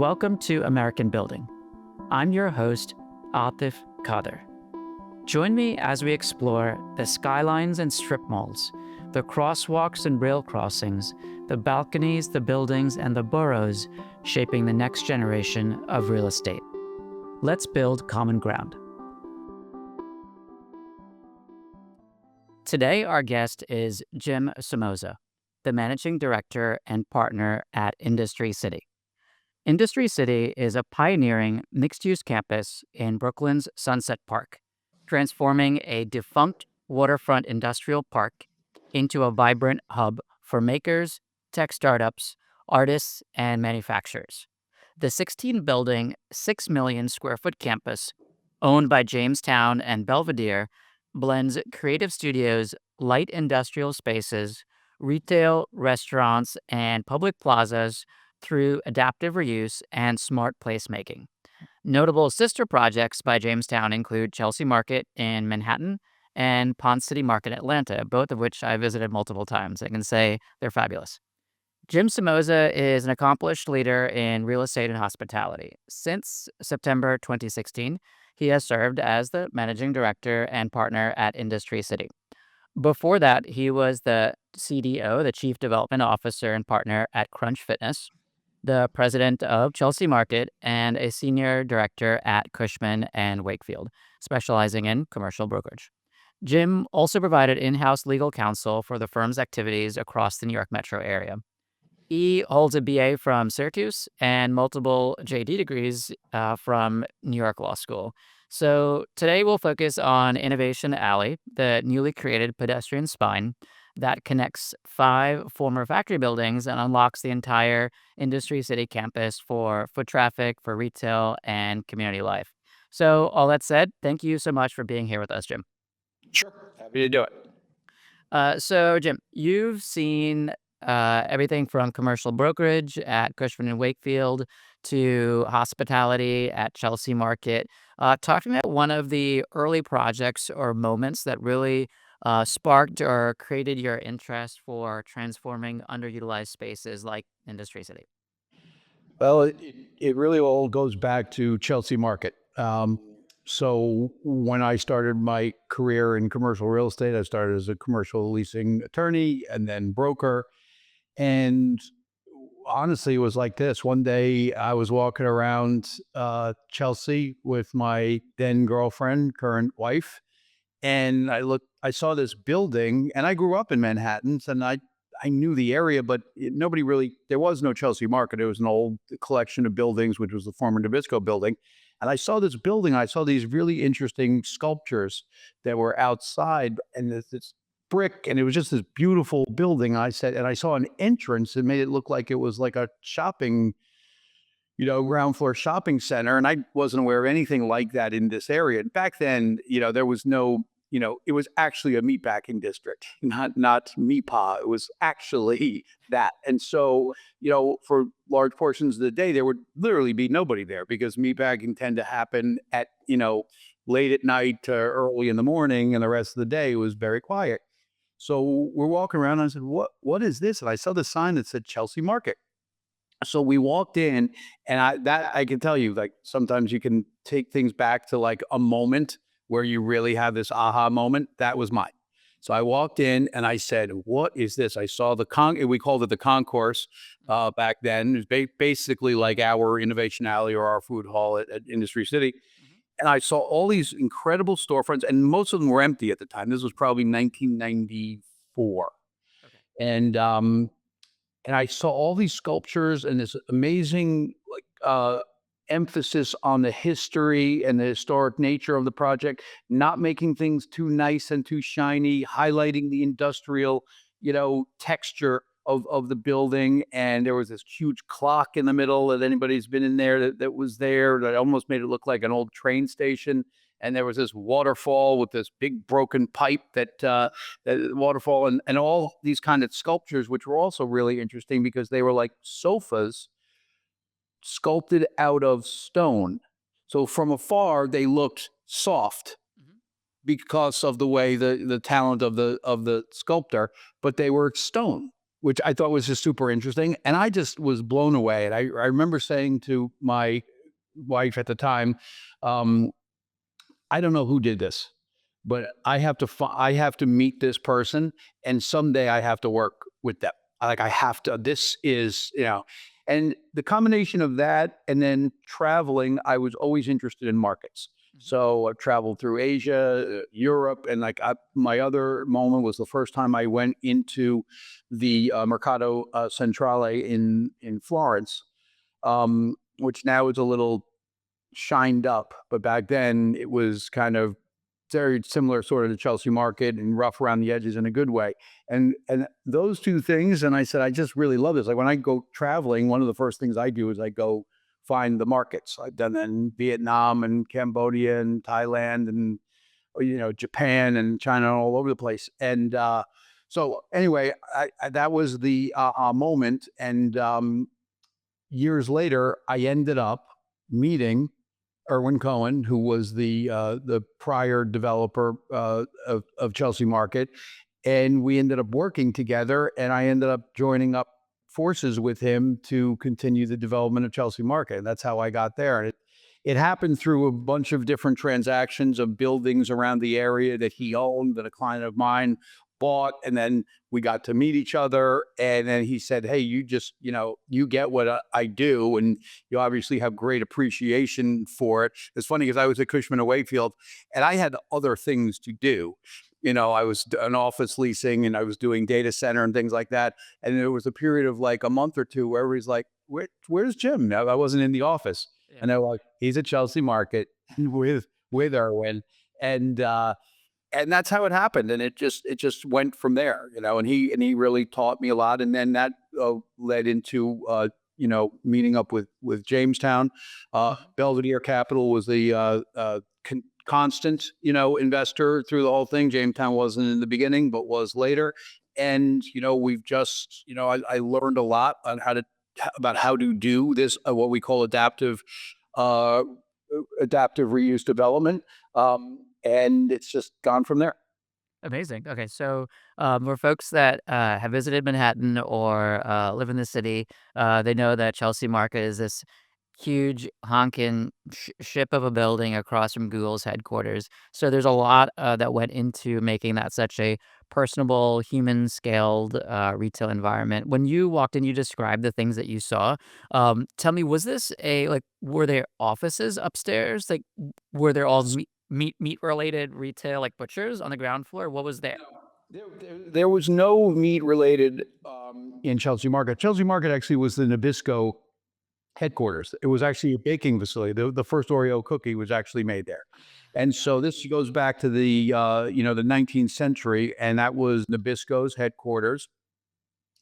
Welcome to American Building. I'm your host, Atif Kader. Join me as we explore the skylines and strip malls, the crosswalks and rail crossings, the balconies, the buildings, and the boroughs shaping the next generation of real estate. Let's build common ground. Today, our guest is Jim Somoza, the managing director and partner at Industry City. Industry City is a pioneering mixed-use campus in Brooklyn's Sunset Park, transforming a defunct waterfront industrial park into a vibrant hub for makers, tech startups, artists, and manufacturers. The 16-building, 6 million square foot campus, owned by Jamestown and Belvedere, blends creative studios, light industrial spaces, retail, restaurants, and public plazas through adaptive reuse and smart placemaking. Notable sister projects by Jamestown include Chelsea Market in Manhattan and Pond City Market in Atlanta, both of which I visited multiple times. I can say they're fabulous. Jim Somoza is an accomplished leader in real estate and hospitality. Since September 2016, he has served as the managing director and partner at Industry City. Before that, he was the CDO, the Chief Development Officer and partner at Crunch Fitness, the president of Chelsea Market, and a senior director at Cushman and Wakefield, specializing in commercial brokerage. Jim also provided in-house legal counsel for the firm's activities across the New York metro area. He holds a BA from Syracuse and multiple JD degrees from New York Law School. So today we'll focus on Innovation Alley, the newly created pedestrian spine that connects 5 former factory buildings and unlocks the entire Industry City campus for foot traffic, for retail, and community life. So all that said, thank you so much for being here with us, Jim. Sure. Happy to do it. So Jim, you've seen everything from commercial brokerage at Cushman and Wakefield to hospitality at Chelsea Market. Talk to me about one of the early projects or moments that really sparked or created your interest for transforming underutilized spaces like Industry City. Well, it really all goes back to Chelsea Market. So when I started my career in commercial real estate, I started as a commercial leasing attorney and then broker. And honestly, it was like this. One day I was walking around Chelsea with my then girlfriend, current wife, and I saw this building, and I grew up in Manhattan, and I knew the area, but nobody really, there was no Chelsea Market. It was an old collection of buildings, which was the former Nabisco building. And I saw this building, I saw these really interesting sculptures that were outside, and this brick, and it was just this beautiful building. And I saw an entrance that made it look like it was like a shopping, ground floor shopping center. And I wasn't aware of anything like that in this area. Back then, there was no, it was actually a meatpacking district, not meatpah. It was actually that. And so, for large portions of the day, there would literally be nobody there because meatpacking tend to happen at, late at night to early in the morning, and the rest of the day was very quiet. So we're walking around, and I said, what is this? And I saw the sign that said Chelsea Market. So we walked in, and I can tell you, like, sometimes you can take things back to like a moment where you really have this aha moment. That was mine. So I walked in and I said, what is this? I saw we called it the concourse back then. It was basically like our Innovation Alley or our food hall at Industry City. And I saw all these incredible storefronts, and most of them were empty at the time. This was probably 1994. Okay. And I saw all these sculptures and this amazing emphasis on the history and the historic nature of the project, not making things too nice and too shiny, highlighting the industrial, texture of the building. And there was this huge clock in the middle that anybody's been in there that was there that almost made it look like an old train station. And there was this waterfall with this big broken pipe that waterfall and all these kind of sculptures, which were also really interesting because they were like sofas sculpted out of stone. So from afar, they looked soft because of the way the talent of the sculptor, but they were stone. which I thought was just super interesting. And I just was blown away. And I remember saying to my wife at the time, um, I don't know who did this, but I have to meet this person, and someday I have to work with them. I have to. This is, and the combination of that and then traveling. I was always interested in markets. Mhm. So I've traveled through Asia, Europe, and my other moment was the first time I went into the Mercato Centrale in Florence, which now is a little shined up, but back then it was kind of very similar sort of to Chelsea Market and rough around the edges in a good way. And those two things, and I said, I just really love this. Like when I go traveling, one of the first things I do is I go find the markets. I've done that in Vietnam and Cambodia and Thailand and Japan and China and all over the place. And so anyway, that was the moment. And years later, I ended up meeting Irwin Cohen, who was the prior developer of Chelsea Market, and we ended up working together. And I ended up joining up forces with him to continue the development of Chelsea Market. And that's how I got there. And it happened through a bunch of different transactions of buildings around the area that he owned that a client of mine bought, and then we got to meet each other. And then he said, "Hey, you just you get what I do, and you obviously have great appreciation for it." It's funny because I was at Cushman and Wakefield, and I had other things to do. I was an office leasing, and I was doing data center and things like that. And there was a period of like a month or two where everybody's like, "Where's Jim?" Now I wasn't in the office, Yeah. and they're like, "He's at Chelsea Market with Irwin," and and that's how it happened, and it just went from there, and he really taught me a lot, and then that led into meeting up with Jamestown. Mhm. Belvedere Capital was the constant investor through the whole thing. Jamestown wasn't in the beginning, but was later, and we've just I learned a lot on about how to do this what we call uh, adaptive reuse development. And it's just gone from there. Amazing. Okay, so for folks that have visited Manhattan or live in the city, they know that Chelsea Market is this huge honking ship of a building across from Google's headquarters. So there's a lot that went into making that such a personable, human scaled retail environment. When you walked in, you described the things that you saw. Tell me, was this were there offices upstairs? Like, were there all Yes. meat related retail, like butchers on the ground floor? What was there? No, there was no meat related in Chelsea Market. Chelsea Market actually was the Nabisco headquarters. It was actually a baking facility. The first Oreo cookie was actually made there. And Got so it. this goes back to the 19th century, and that was Nabisco's headquarters.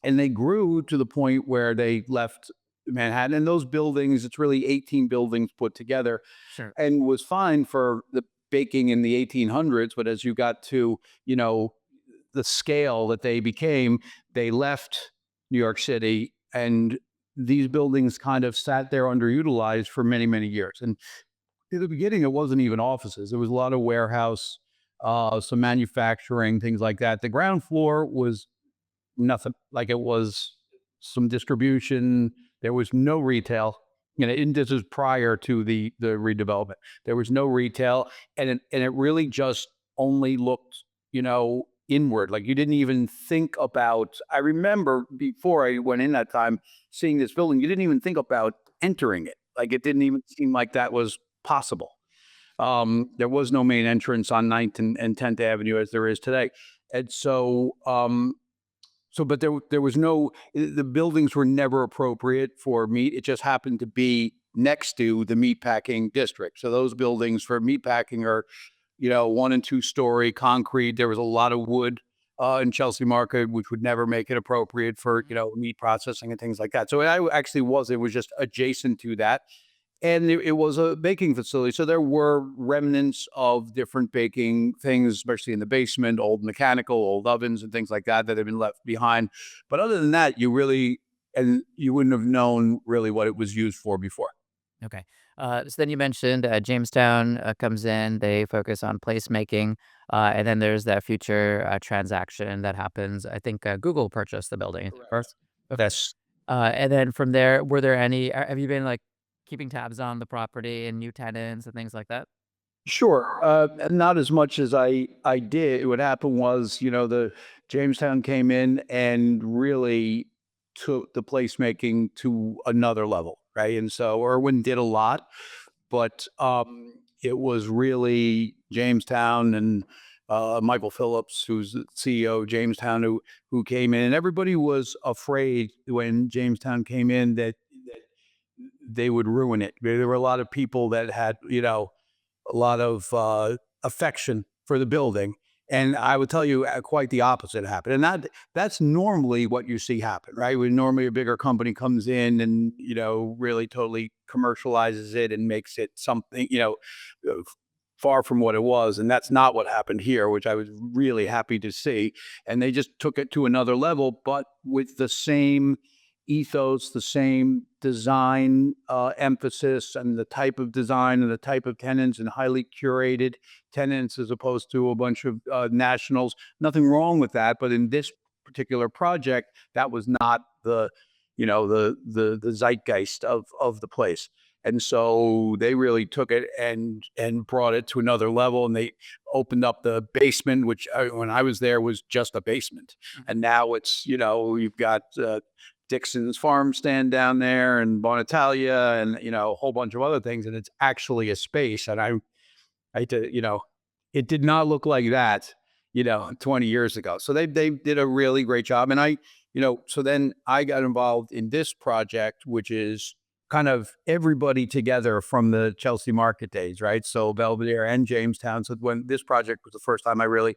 And they grew to the point where they left Manhattan. And those buildings, it's really 18 buildings put together, Sure. and was fine for the baking in the 1800s. But as you got to, the scale that they became, they left New York City, and these buildings kind of sat there underutilized for many, many years. And in the beginning, it wasn't even offices. There was a lot of warehouse, some manufacturing, things like that. The ground floor was nothing. Like it was some distribution. There was no retail. And this is prior to the redevelopment. There was no retail, and it really just only looked, inward. Like you didn't even think about. I remember before I went in that time, seeing this building, you didn't even think about entering it. Like it didn't even seem like that was possible. There was no main entrance on Ninth and 10th Avenue as there is today, and but there was no the buildings were never appropriate for meat. It just happened to be next to the meatpacking district. So those buildings for meatpacking are, 1 and 2 story concrete. There was a lot of wood in Chelsea Market, which would never make it appropriate for, Mhm. meat processing and things like that. So it was just adjacent to that, and it was a baking facility. So there were remnants of different baking things, especially in the basement, old mechanical, old ovens and things like that that had been left behind. But other than that, you wouldn't have known really what it was used for before. Okay. So then you mentioned Jamestown comes in, they focus on placemaking, and then there's that future transaction that happens. I think Google purchased the building Correct. first. Okay. That's And then from there, were there any, have you been like keeping tabs on the property and new tenants and things like that? Sure. Not as much as I did. What happened was, the Jamestown came in and really took the placemaking to another level, right? And so Irwin did a lot, but it was really Jamestown and Michael Phillips, who's the CEO of Jamestown, who came in, and everybody was afraid when Jamestown came in that they would ruin it. There were a lot of people that had, a lot of affection for the building. And I would tell you quite the opposite happened. And that's normally what you see happen, right? When normally a bigger company comes in and, really totally commercializes it and makes it something, far from what it was. And that's not what happened here, which I was really happy to see. And they just took it to another level, but with the same ethos, the same design emphasis, and the type of design and the type of tenants, and highly curated tenants as opposed to a bunch of nationals. Nothing wrong with that, but in this particular project, that was not the zeitgeist of the place. And so they really took it and brought it to another level. And they opened up the basement, which when I was there was just a basement, Mhm. and now it's you've got Dixon's Farm Stand down there and Bonitalia and a whole bunch of other things, and it's actually a space. And I did, it did not look like that, 20 years ago. So they did a really great job. And so then I got involved in this project, which is kind of everybody together from the Chelsea Market days, right? So Belvedere and Jamestown. So when this project was the first time I really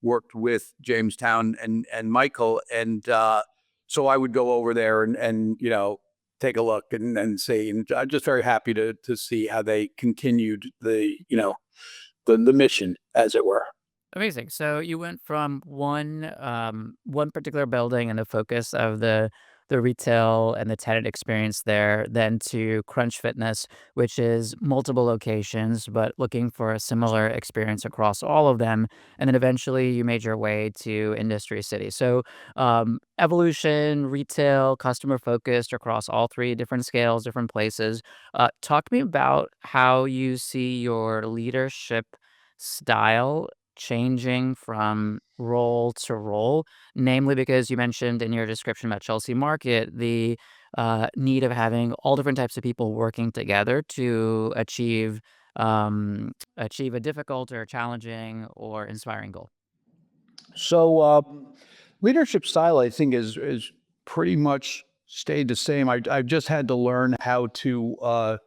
worked with Jamestown and Michael, and so I would go over there and take a look and see. And I'm just very happy to see how they continued the mission, as it were. Amazing. So you went from one particular building and the focus of the retail and the tenant experience there, then to Crunch Fitness, which is multiple locations, but looking for a similar experience across all of them. And then eventually you made your way to Industry City. So evolution, retail, customer focused across all three different scales, different places. Talk to me about how you see your leadership style changing from role to role, namely because you mentioned in your description about Chelsea Market the need of having all different types of people working together to achieve a difficult or challenging or inspiring goal. So leadership style, I think, is pretty much stayed the same. I've just had to learn how to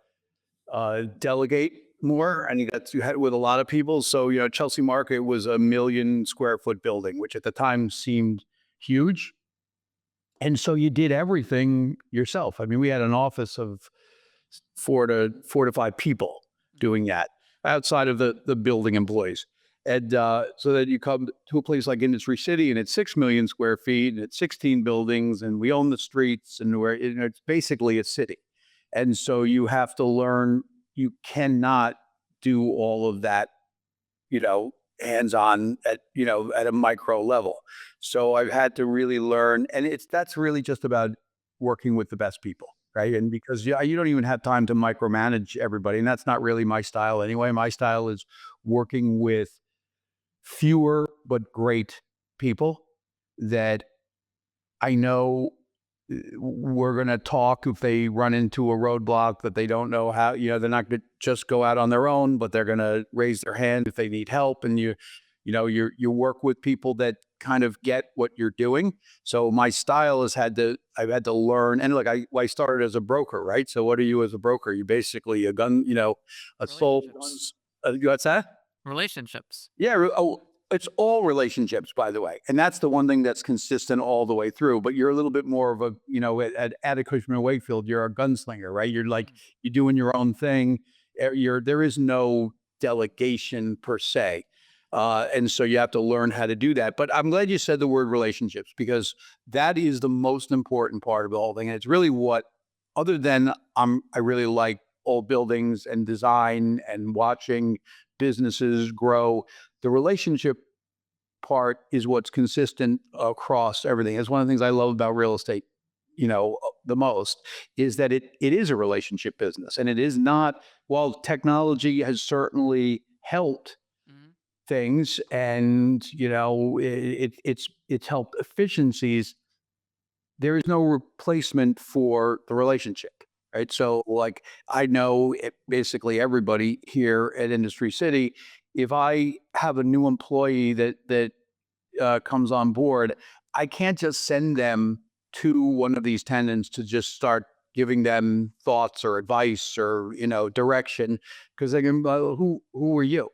delegate more. I think that's you had with a lot of people. So, Chelsea Market was a 1 million square foot building, which at the time seemed huge. And so you did everything yourself. I mean, we had an office of four to five people doing that outside of the building employees. And so that you come to a place like Industry City, and it's 6 million square feet, and it's 16 buildings, and we own the streets, and it's basically a city. And so you have to learn. You cannot do all of that, hands on at a micro level. So I've had to really learn, and that's really just about working with the best people, right? And because you don't even have time to micromanage everybody, and that's not really my style anyway. My style is working with fewer but great people that I know we're going to talk if they run into a roadblock that they don't know how, they're not going to just go out on their own, but they're going to raise their hand if they need help. And you work with people that kind of get what you're doing. So my style I've had to learn. And look, I started as a broker, right? So what are you as a broker? You basically a gun, a soul. Relationships. What's that? Relationships. Yeah. It's all relationships, by the way. And that's the one thing that's consistent all the way through. But you're a little bit more of a, at Cushman Wakefield, you're a gunslinger, right? You're like, you're doing your own thing. There is no delegation per se. And so you have to learn how to do that. But I'm glad you said the word relationships, because that is the most important part of the whole thing. And it's really what, other than I really like old buildings and design and watching businesses grow. The relationship part is what's consistent across everything. It's one of the things I love about real estate, the most, is that it is a relationship business. And it is not, while technology has certainly helped Mhm. things, and it's helped efficiencies, there is no replacement for the relationship, right? So, like, I know basically everybody here at Industry City. If I have a new employee that comes on board, I can't just send them to one of these tenants to just start giving them thoughts or advice or direction, because they can, who are you?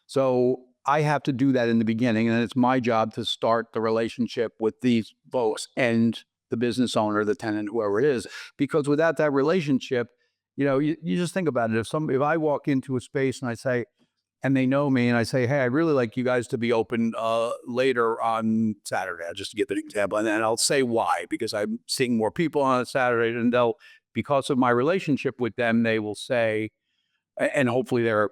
So I have to do that in the beginning, and it's my job to start the relationship with these folks and the business owner, the tenant, whoever it is. Because without that relationship, you just think about it. If I walk into a space and I say, and they know me, and I say, "Hey, I'd really like you guys to be open later on Saturday." I'll just give an example, and then I'll say why, because I'm seeing more people on a Saturday, and because of my relationship with them, they will say, and hopefully they're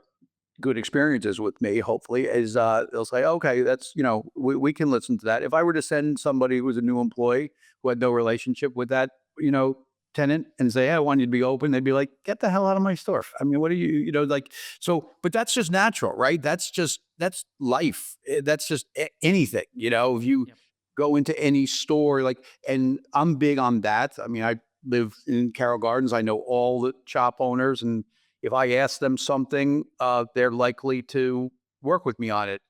good experiences with me, hopefully, is they'll say, okay, that's, we can listen to that. If I were to send somebody who was a new employee who had no relationship with that, tenant, and say, hey, I want you to be open, they'd be like, get the hell out of my store. I mean, what are you, like, so, but that's just natural, right? That's life. That's just anything, if you Yep. go into any store, like, and I'm big on that. I mean, I live in Carroll Gardens. I know all the shop owners, and if I ask them something, they're likely to work with me on it.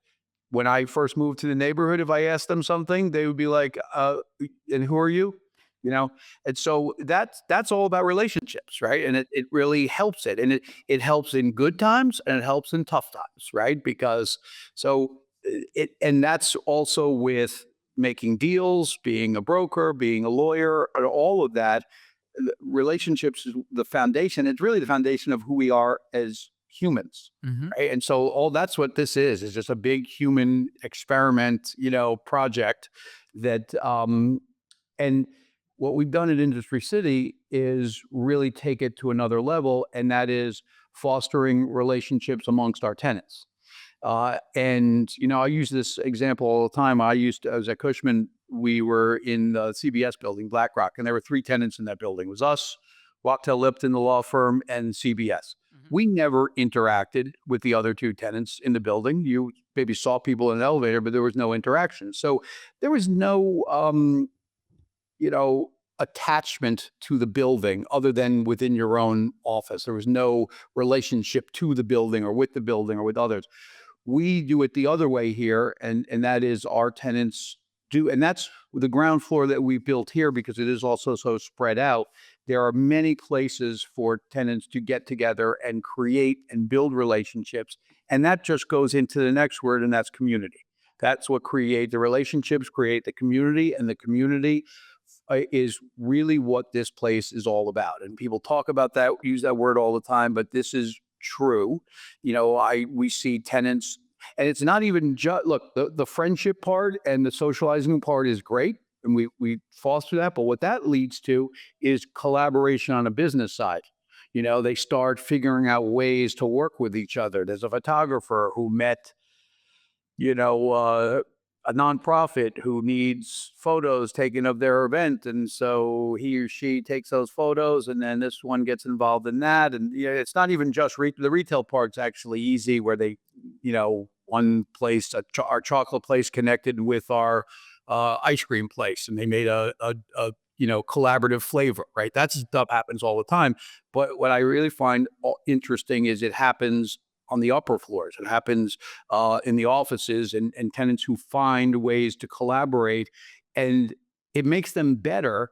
When I first moved to the neighborhood, if I asked them something, they would be like, "And who are you?" You know, and so that's all about relationships, right? And it really helps it, and it helps in good times and it helps in tough times, right? Because so it and that's also with making deals, being a broker, being a lawyer, and all of that. Relationships is the foundation. It's really the foundation of who we are as humans, Mhm. right? And so all that's what this is just a big human experiment, project that and what we've done at Industry City is really take it to another level, and that is fostering relationships amongst our tenants. And I use this example all the time. I was at Cushman. We were in the CBS building, BlackRock, and there were three tenants in that building. It was us, Wachtell Lipton, the law firm, and CBS. Mhm. We never interacted with the other two tenants in the building. You maybe saw people in an elevator, but there was no interaction. So there was no, you know, attachment to the building other than within your own office. There was no relationship to the building or with the building or with others. We do it the other way here, and that is our tenants do, and that's the ground floor that we built here because it is also so spread out. There are many places for tenants to get together and create and build relationships, and that just goes into the next word, and that's community. That's what create the relationships, create the community, and the community is really what this place is all about. And people talk about that, use that word all the time, but this is true. We see tenants, and it's not even just look, the friendship part and the socializing part is great, and we foster that. But what that leads to is collaboration on a business side. They start figuring out ways to work with each other. There's a photographer who met a nonprofit who needs photos taken of their event. And so he or she takes those photos, and then this one gets involved in that. And it's not even just the retail part's actually easy, where they, one place, our chocolate place connected with our ice cream place, and they made a collaborative flavor, right? That stuff happens all the time. But what I really find interesting is it happens on the upper floors. It happens in the offices, and tenants who find ways to collaborate, and it makes them better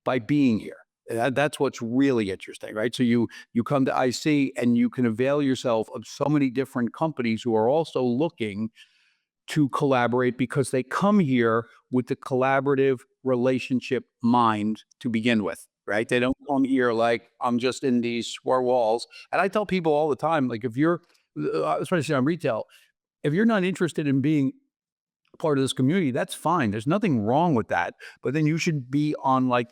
by being here. That's what's really interesting, right? So you come to IC and you can avail yourself of so many different companies who are also looking to collaborate because they come here with the collaborative relationship mind to begin with, right? They don't come here like I'm just in these four walls. And I tell people all the time, like, if you're, especially on retail, if you're not interested in being part of this community, that's fine. There's nothing wrong with that. But then you should be on, like,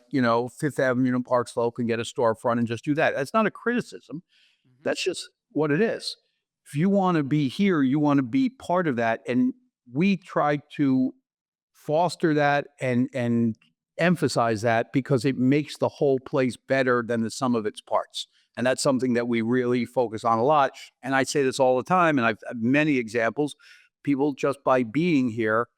Fifth Avenue and Park Slope and get a storefront and just do that. That's not a criticism. Mhm. That's just what it is. If you want to be here, you want to be part of that. And we try to foster that and emphasize that because it makes the whole place better than the sum of its parts. And that's something that we really focus on a lot. And I say this all the time, and I've many examples. People, just by being here,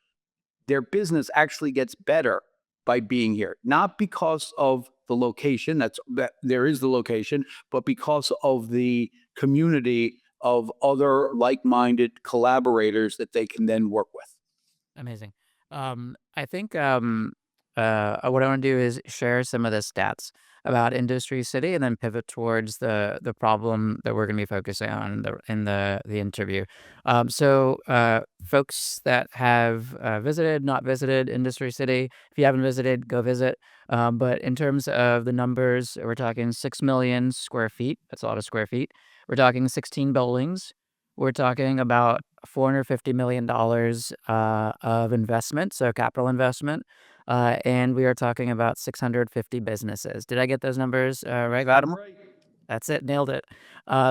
their business actually gets better by being here, not because of the location. That there is the location, but because of the community of other like-minded collaborators that they can then work with. Amazing. I think what I want to do is share some of the stats about Industry City, and then pivot towards the problem that we're going to be focusing on in the interview. Folks that have visited, not visited Industry City, if you haven't visited, go visit. But in terms of the numbers, we're talking 6 million square feet. That's a lot of square feet. We're talking 16 buildings. We're talking about $450 million of investment, so capital investment, and we are talking about 650 businesses. Did I get those numbers right, Got them Vadim? right. That's it, nailed it.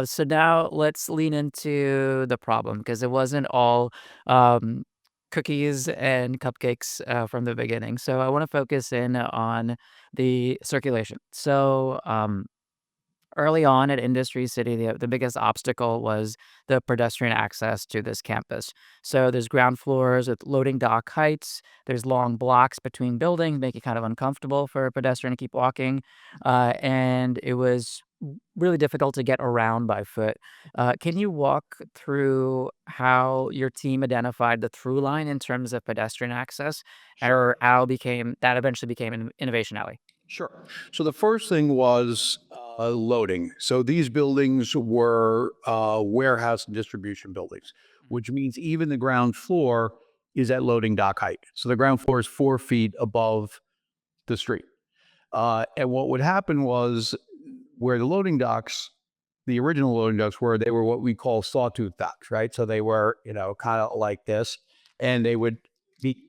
So now let's lean into the problem, because it wasn't all um, cookies and cupcakes from the beginning. So I want to focus in on the circulation. Early on at Industry City, the biggest obstacle was the pedestrian access to this campus. So there's ground floors with loading dock heights. There's long blocks between buildings, make it kind of uncomfortable for a pedestrian to keep walking. And it was really difficult to get around by foot. Can you walk through how your team identified the through line in terms of pedestrian access, Sure. or how became that eventually became an innovation alley? Sure. So the first thing was loading. So these buildings were warehouse and distribution buildings, which means even the ground floor is at loading dock height. So the ground floor is 4 feet above the street. And what would happen was, where the loading docks, the original loading docks were, they were what we call sawtooth docks, right? So they were, kind of like this, and they would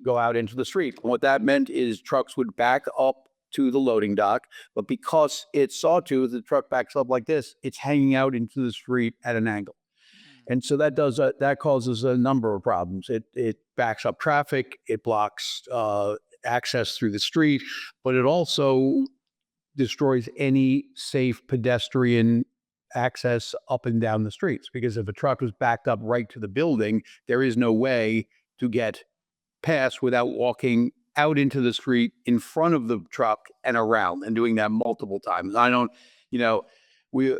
go out into the street. What that meant is trucks would back up to the loading dock, but because it's sawtooth, the truck backs up like this, it's hanging out into the street at an angle. And so that causes a number of problems. It backs up traffic, it blocks access through the street, but it also destroys any safe pedestrian access up and down the streets. Because if a truck was backed up right to the building, there is no way to get past without walking out into the street in front of the truck and around, and doing that multiple times. I don't, you know, we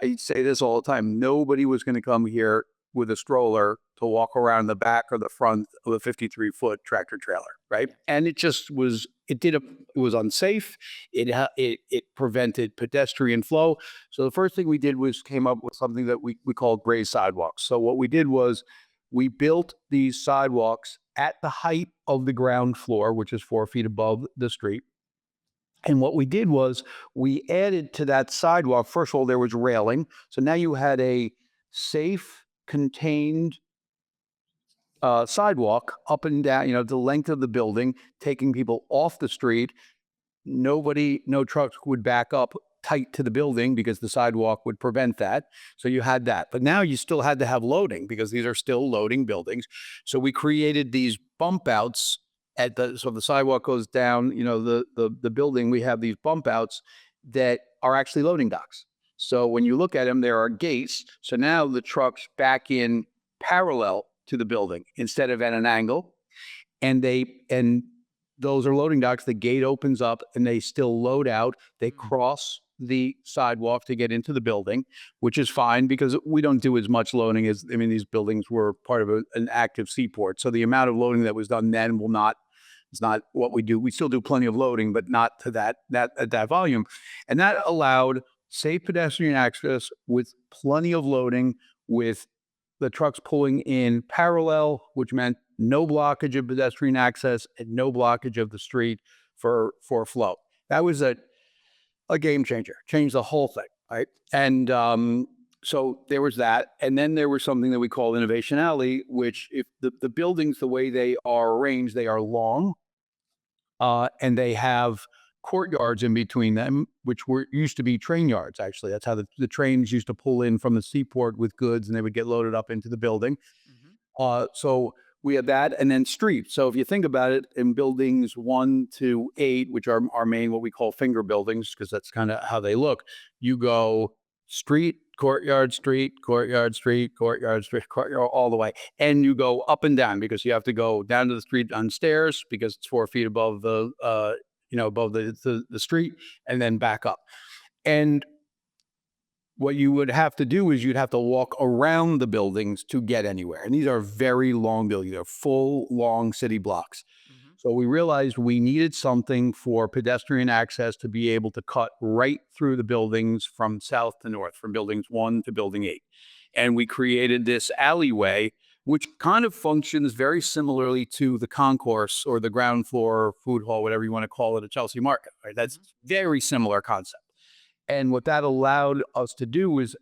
I say this all the time. Nobody was going to come here with a stroller to walk around the back or the front of a 53-foot tractor trailer, right? Yeah. And it just was. It was unsafe. It prevented pedestrian flow. So the first thing we did was came up with something that we called raised sidewalks. So what we did was we built these sidewalks at the height of the ground floor, which is 4 feet above the street. And what we did was we added to that sidewalk. First of all, there was railing. So now you had a safe, contained sidewalk up and down, the length of the building, taking people off the street. No trucks would back up tight to the building because the sidewalk would prevent that. So you had that. But now you still had to have loading because these are still loading buildings. So we created these bump outs so the sidewalk goes down, the building, we have these bump outs that are actually loading docks. So when you look at them, there are gates. So now the trucks back in parallel to the building instead of at an angle. And those are loading docks. The gate opens up and they still load out. They cross the sidewalk to get into the building, which is fine because we don't do as much loading these buildings were part of an active seaport. So the amount of loading that was done then it's not what we do. We still do plenty of loading, but not to that volume. And that allowed safe pedestrian access with plenty of loading, with the trucks pulling in parallel, which meant no blockage of pedestrian access and no blockage of the street for flow. That was a game changer, changed the whole thing, right? And So there was that. And then there was something that we call Innovation Alley, which if the buildings, the way they are arranged, they are long, and they have courtyards in between them, which were used to be train yards, actually. That's how the trains used to pull in from the seaport with goods and they would get loaded up into the building. Hmm. So we have that, and then streets. So if you think about it, in buildings 1 to 8, which are our main, what we call finger buildings, because that's kind of how they look, you go street, courtyard, street, courtyard, street, courtyard, street, courtyard, all the way. And you go up and down because you have to go down to the street on stairs because it's 4 feet above above the street, and then back up. And what you would have to do is you'd have to walk around the buildings to get anywhere. And these are very long buildings. They're full, long city blocks. Hmm. So we realized we needed something for pedestrian access to be able to cut right through the buildings from south to north, from buildings 1 to building 8. And we created this alleyway, which kind of functions very similarly to the concourse or the ground floor food hall, whatever you want to call it, at Chelsea Market. Right? That's Hmm. very similar concept. And what that allowed us to do is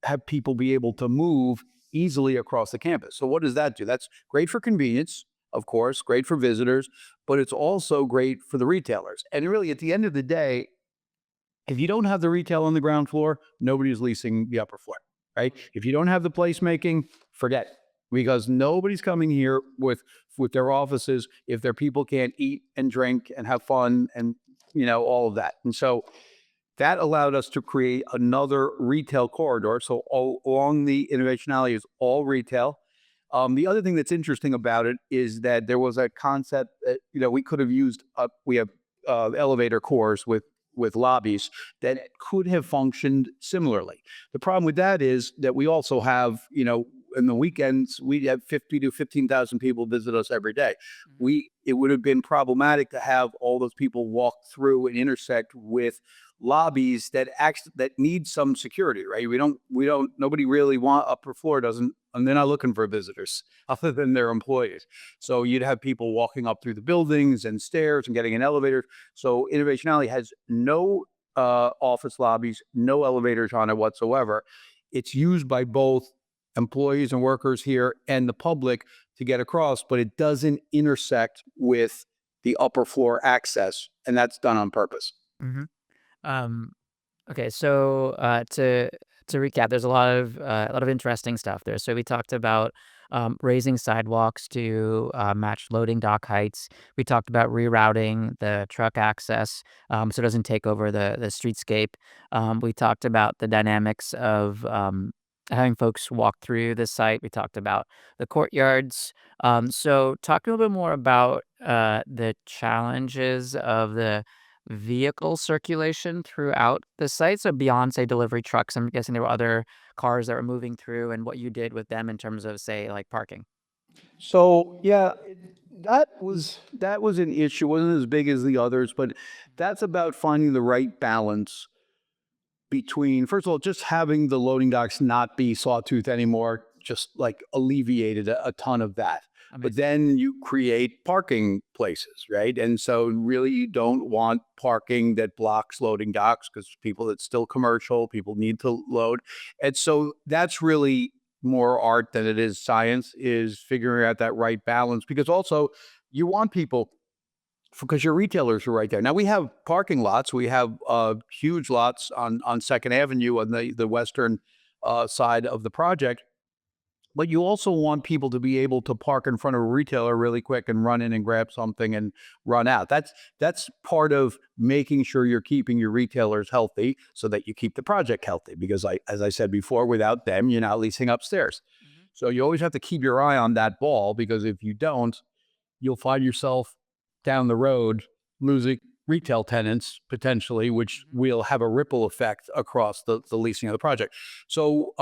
have people be able to move easily across the campus. So what does that do? That's great for convenience, of course, great for visitors, but it's also great for the retailers. And really, at the end of the day, if you don't have the retail on the ground floor, nobody's leasing the upper floor, right? If you don't have the placemaking, forget it. Because nobody's coming here with their offices if their people can't eat and drink and have fun and all of that. And so that allowed us to create another retail corridor. So all along the Innovation Alley is all retail. The other thing that's interesting about it is that there was a concept that we could have used. We have elevator cores with lobbies that could have functioned similarly. The problem with that is that we also have in the weekends we have 50 to 15,000 people visit us every day. Hmm. It would have been problematic to have all those people walk through and intersect with lobbies that need some security, right? We don't nobody really want upper floor doesn't, and they're not looking for visitors other than their employees. So you'd have people walking up through the buildings and stairs and getting an elevator. So Innovation Alley has no office lobbies, no elevators on it whatsoever. It's used by both employees and workers here and the public to get across, but it doesn't intersect with the upper floor access, and that's done on purpose. Hmm. Um, okay, so to recap, there's a lot of interesting stuff there. So we talked about raising sidewalks to match loading dock heights. We talked about rerouting the truck access so it doesn't take over the streetscape. We talked about the dynamics of having folks walk through the site. We talked about the courtyards. So talk a little bit more about the challenges of the vehicle circulation throughout the site? So beyond, say, delivery trucks, I'm guessing there were other cars that were moving through and what you did with them in terms of, say, like parking. So yeah, that was an issue. It wasn't as big as the others, but that's about finding the right balance between, first of all, just having the loading docks not be sawtooth anymore, just like alleviated a ton of that. But Amazing. then you create parking places, right? And so really you don't want parking that blocks loading docks because it's still commercial, people need to load. And so that's really more art than it is science, is figuring out that right balance, because also you want people, because your retailers are right there. Now we have parking lots. We have huge lots on Second Avenue on the western side of the project. But you also want people to be able to park in front of a retailer really quick and run in and grab something and run out. That's part of making sure you're keeping your retailers healthy so that you keep the project healthy. Because as I said before, without them, you're not leasing upstairs. Mhm, So you always have to keep your eye on that ball, because if you don't, you'll find yourself down the road losing retail tenants potentially, which mhm, will have a ripple effect across the leasing of the project. So,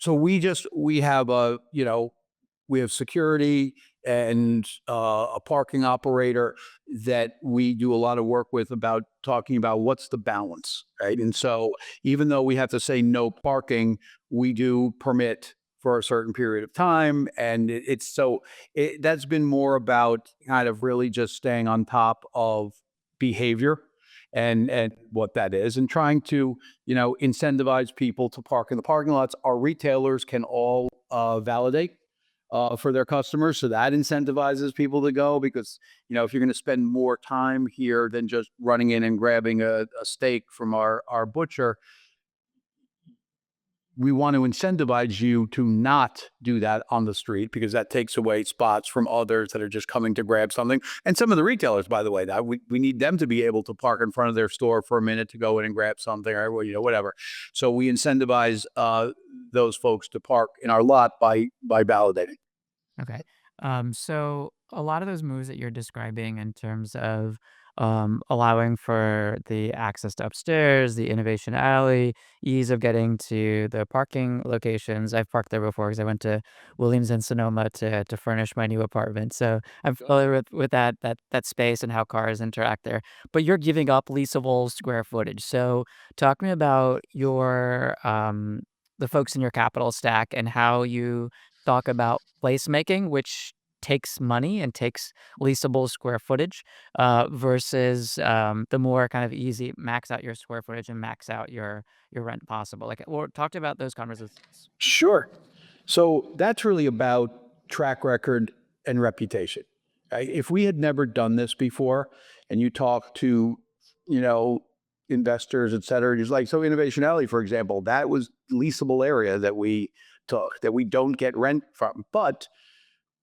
we have we have security and a parking operator that we do a lot of work with about talking about what's the balance, right? And mhm, so even though we have to say no parking, we do permit for a certain period of time, and that's been more about kind of really just staying on top of behavior and what that is, and trying to, incentivize people to park in the parking lots. Our retailers can all validate for their customers, so that incentivizes people to go, because if you're going to spend more time here than just running in and grabbing a steak from our butcher, we want to incentivize you to not do that on the street, because that takes away spots from others that are just coming to grab something. And some of the retailers, by the way, that we need them to be able to park in front of their store for a minute to go in and grab something, or whatever. So we incentivize those folks to park in our lot by validating. Okay. So a lot of those moves that you're describing in terms of allowing for the access to upstairs, the innovation alley, ease of getting to the parking locations. I've parked there before because I went to Williams and Sonoma to furnish my new apartment. So I'm familiar with that space and how cars interact there. But you're giving up leasable square footage. So talk to me about your the folks in your capital stack and how you talk about placemaking, which takes money and takes leasable square footage, versus the more kind of easy max out your square footage and max out your rent possible. Like, or talked about those conversations. Sure. So that's really about track record and reputation. Right? If we had never done this before, and you talk to, you know, investors, et cetera, just like, so Innovation Alley, for example, that was leasable area that we took, that we don't get rent from. But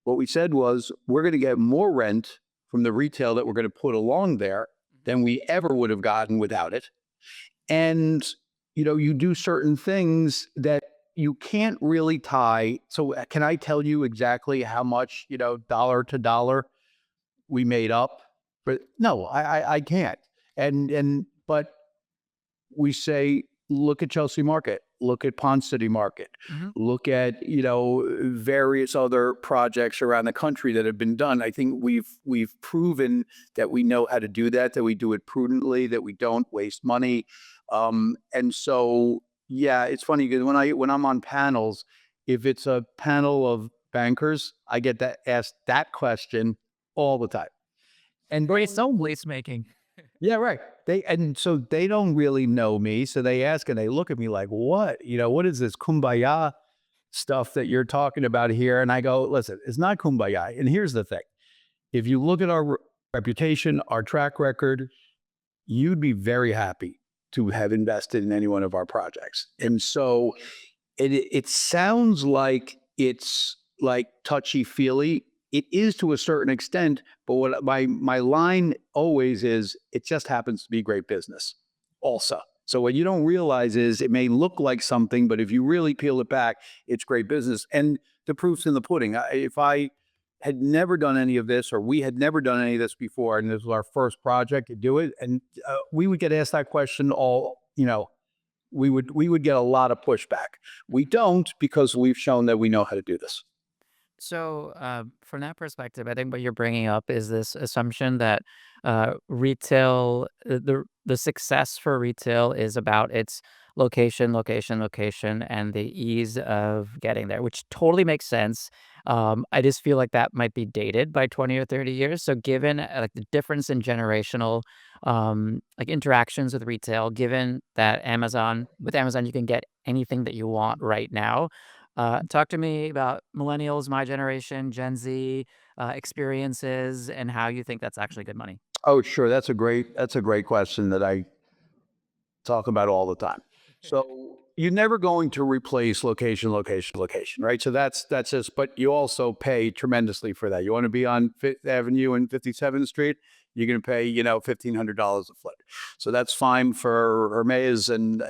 what we said was, we're going to get more rent from the retail that we're going to put along there than we ever would have gotten without it. And, you do certain things that you can't really tie. So can I tell you exactly how much, dollar to dollar we made up? But no, I can't. But we say, look at Chelsea Market, look at Pond City Market, Hmm. look at, various other projects around the country that have been done. I think we've proven that we know how to do that we do it prudently, that we don't waste money. And so, yeah, it's funny because when I'm on panels, if it's a panel of bankers, I get that asked that question all the time. And Great so placemaking. yeah, right. So they don't really know me. So they ask and they look at me like, what? What is this kumbaya stuff that you're talking about here? And I go, listen, it's not kumbaya. And here's the thing. If you look at our reputation, our track record, you'd be very happy to have invested in any one of our projects. And so it sounds like it's like touchy feely. It is to a certain extent, but what my line always is, it just happens to be great business also. So what you don't realize is, it may look like something, but if you really peel it back, it's great business. And the proof's in the pudding. If I had never done any of this, or we had never done any of this before, and this was our first project to do it, and we would get asked that question we would get a lot of pushback. We don't, because we've shown that we know how to do this. So, from that perspective, I think what you're bringing up is this assumption that retail, the success for retail is about its location, location, location, and the ease of getting there, which totally makes sense. I just feel like that might be dated by 20 or 30 years. So, given like the difference in generational like interactions with retail, given that with Amazon, you can get anything that you want right now. Talk to me about millennials, my generation, Gen Z, experiences, and how you think that's actually good money. Oh, sure. That's a great question that I talk about all the time. So you're never going to replace location, location, location, right? So that's just, but you also pay tremendously for that. You want to be on Fifth Avenue and 57th Street, you're going to pay, $1,500 a foot. So that's fine for Hermes and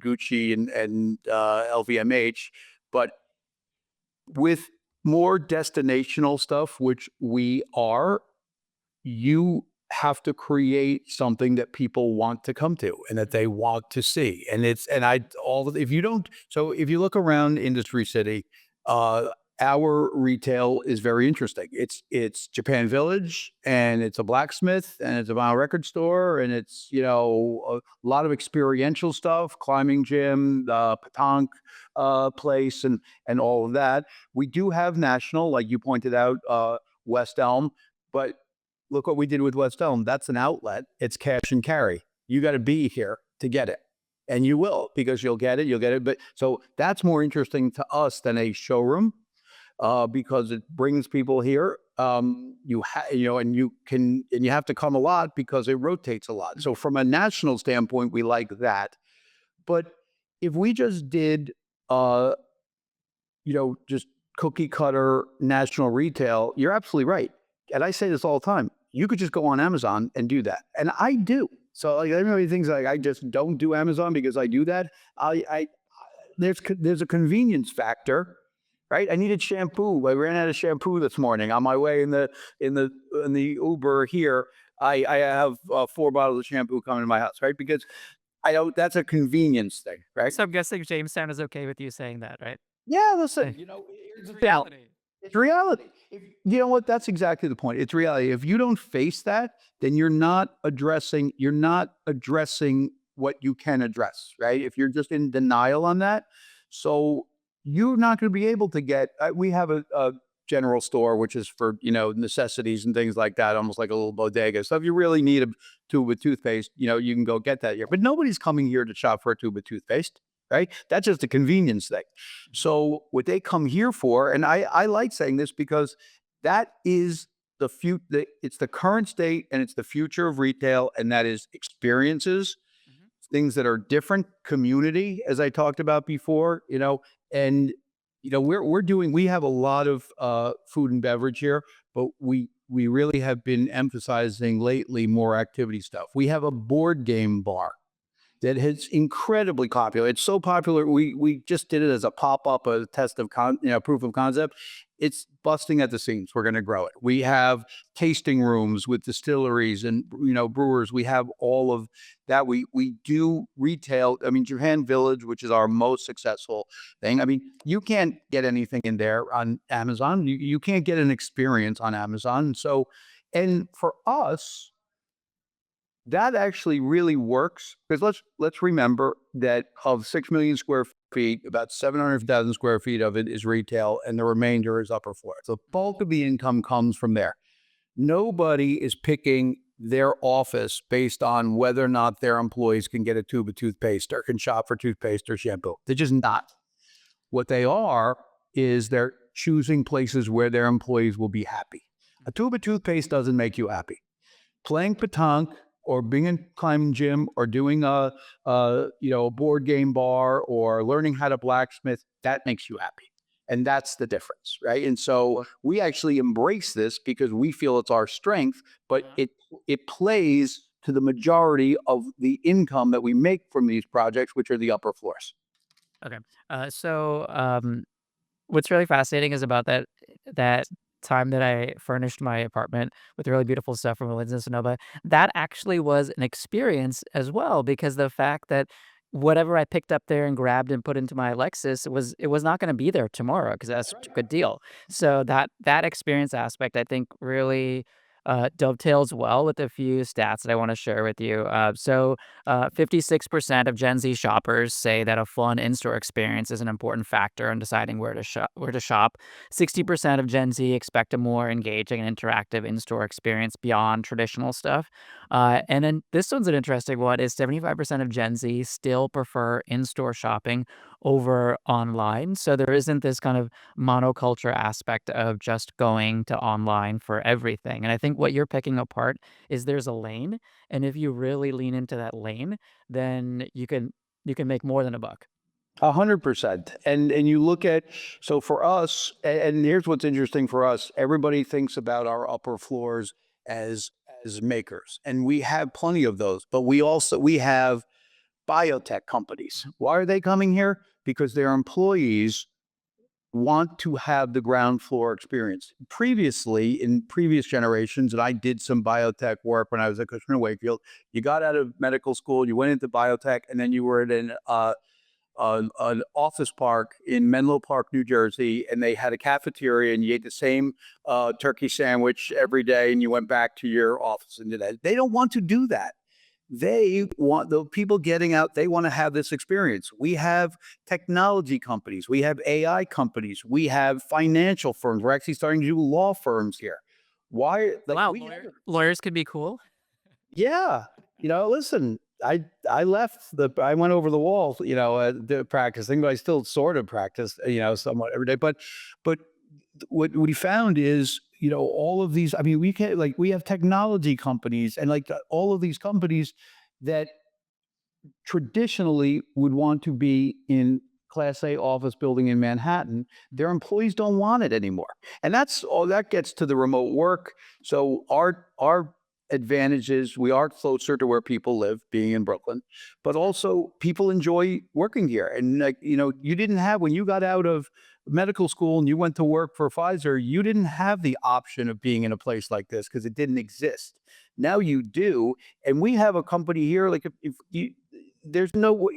Gucci and LVMH, but with more destinational stuff, which we are, you have to create something that people want to come to and that they want to see. And it's and I all if you don't so if you look around Industry City, uh our retail is very interesting. It's Japan Village, and it's a blacksmith, and it's a vinyl record store, and it's a lot of experiential stuff, climbing gym, the petanque place, and all of that. We do have national, like you pointed out, West Elm, but look what we did with West Elm. That's an outlet. It's cash and carry. You got to be here to get it. And you will, because you'll get it, you'll get it. But so that's more interesting to us than a showroom, because it brings people here. And you have to come a lot because it rotates a lot. So from a national standpoint, we like that. But if we just did, uh, just cookie cutter national retail, you're absolutely right. And I say this all the time. You could just go on Amazon and do that. And I do. So like everybody thinks like I just don't do Amazon because I do that. I there's a convenience factor, right? I needed shampoo. I ran out of shampoo this morning on my way in the Uber here. I have 4 bottles of shampoo coming to my house, right? Because I don't. That's a convenience thing, right? So I'm guessing Jamestown is okay with you saying that, right? Yeah, listen, Eh, here's It's the thing. reality. It's reality. You know what? That's exactly the point. It's reality. If you don't face that, then you're not addressing what you can address, right? If you're just in denial on that, so you're not going to be able to get. We have a general store which is for necessities and things like that, almost like a little bodega. So if you really need a tube of toothpaste, you can go get that here. But nobody's coming here to shop for a tube of toothpaste, right? That's just a convenience thing. So what they come here for, and I like saying this because that is the future. It's the current state and it's the future of retail, and that is experiences, Mhm. things that are different, community, as I talked about before. And we have a lot of food and beverage here, but we really have been emphasizing lately more activity stuff. We have a board game bar that is incredibly popular. It's so popular. We just did it as a pop up, a test of proof of concept. It's busting at the seams. We're going to grow it. We have tasting rooms with distilleries and brewers. We have all of that. We do retail. I mean, Japan Village, which is our most successful thing. I mean, you can't get anything in there on Amazon. You can't get an experience on Amazon. So, and for us, that actually really works because let's remember that of 6 million square feet, about 700,000 square feet of it is retail, and the remainder is upper floor. So the bulk of the income comes from there. Nobody is picking their office based on whether or not their employees can get a tube of toothpaste or can shop for toothpaste or shampoo. They're just not. What they are is they're choosing places where their employees will be happy. A tube of toothpaste doesn't make you happy. Playing petanque or being in climbing gym or doing a board game bar or learning how to blacksmith, that makes you happy. And that's the difference, right? And so we actually embrace this because we feel it's our strength, but it plays to the majority of the income that we make from these projects, which are the upper floors. Okay. So what's really fascinating is about that time that I furnished my apartment with really beautiful stuff from Williams and Sonoma, that actually was an experience as well because the fact that whatever I picked up there and grabbed and put into my Lexus it was not going to be there tomorrow because that's such a good deal. So that experience aspect I think really dovetails well with a few stats that I want to share with you. 56% of Gen Z shoppers say that a fun in-store experience is an important factor in deciding where to shop. 60% of Gen Z expect a more engaging and interactive in-store experience beyond traditional stuff. And then this one's an interesting one is 75% of Gen Z still prefer in-store shopping over online. So there isn't this kind of monoculture aspect of just going to online for everything. And I think what you're picking apart is there's a lane, and if you really lean into that lane, then you can make more than a buck. 100%. And you look at, so for us, and here's what's interesting for us, everybody thinks about our upper floors as makers, and we have plenty of those, but we have biotech companies. Why are they coming here? Because their employees want to have the ground floor experience. Previously, in previous generations, and I did some biotech work when I was at Cushman& Wakefield, you got out of medical school, you went into biotech, and then you were in an office park in Menlo Park, New Jersey, and they had a cafeteria, and you ate the same turkey sandwich every day, and you went back to your office and did that. They don't want to do that. They want the people getting out, they want to have this experience. We have technology companies, we have AI companies, we have financial firms. We're actually starting to do law firms here. Why? Like Wow, we have lawyers could be cool. yeah. Listen, I left I went over the wall, practicing, but I still sort of practice, somewhat every day. But what we found is, all of these. I mean, we can like we have technology companies and all of these companies that traditionally would want to be in Class A office building in Manhattan, their employees don't want it anymore. And that's all that gets to the remote work. So our advantage is we are closer to where people live, being in Brooklyn, but also people enjoy working here. And you didn't have when you got out of medical school and you went to work for Pfizer, you didn't have the option of being in a place like this because it didn't exist. Now you do, and we have a company here. Like if you there's no,